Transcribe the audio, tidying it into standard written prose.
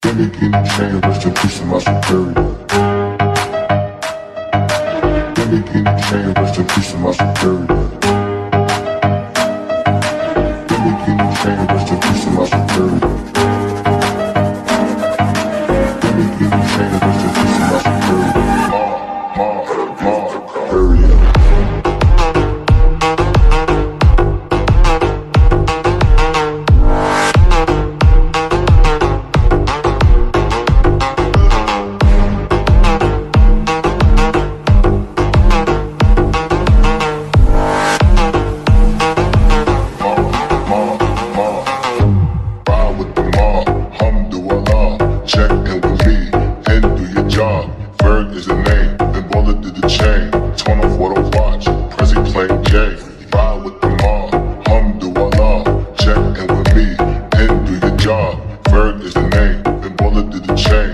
Let me get a chain, rest in peace to my superior. Let me get a chain, rest in peace to my superior. Let me get a chain, rest in peace to my superior. Let me get a chain, rest in peace to my superior. Superior. Check in with me and do your job. Ferg is the name, then bullet did the chain. Torn off what I watch, Prezi playing J. Ride with the mob, alhamdulillah. Check in with me and do your job. Ferg is the name, then bullet did the chain.